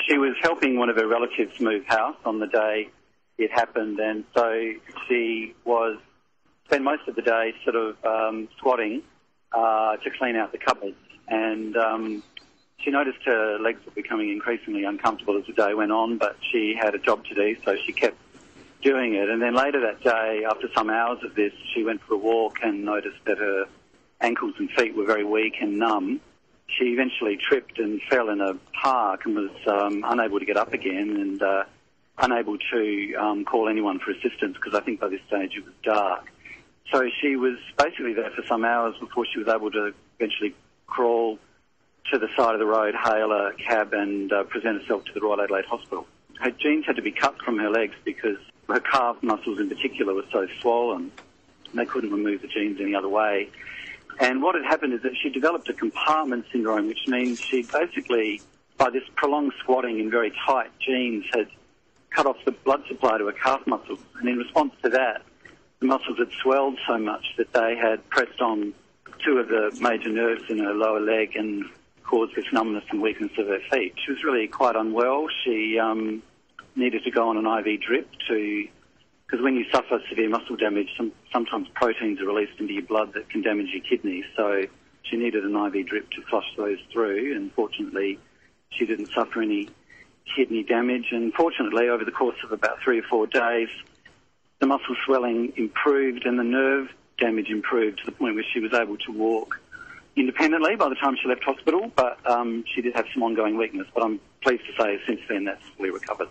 She was helping one of her relatives move house on the day it happened, and so she spent most of the day sort of squatting to clean out the cupboards. And she noticed her legs were becoming increasingly uncomfortable as the day went on, but she had a job to do, so she kept doing it. And then later that day, after some hours of this, she went for a walk and noticed that her ankles and feet were very weak and numb. She eventually tripped and fell in a park and was unable to get up again and unable to call anyone for assistance because I think by this stage it was dark. So she was basically there for some hours before she was able to eventually crawl to the side of the road, hail a cab and present herself to the Royal Adelaide Hospital. Her jeans had to be cut from her legs because her calf muscles in particular were so swollen and they couldn't remove the jeans any other way. And what had happened is that she developed a compartment syndrome, which means she basically, by this prolonged squatting in very tight jeans, had cut off the blood supply to her calf muscles. And in response to that, the muscles had swelled so much that they had pressed on two of the major nerves in her lower leg and caused this numbness and weakness of her feet. She was really quite unwell. She needed to go on an IV drip because when you suffer severe muscle damage, sometimes proteins are released into your blood that can damage your kidneys. So she needed an IV drip to flush those through, and fortunately she didn't suffer any kidney damage. And fortunately, over the course of about 3 or 4 days, the muscle swelling improved and the nerve damage improved to the point where she was able to walk independently by the time she left hospital, but she did have some ongoing weakness. But I'm pleased to say since then that's fully recovered.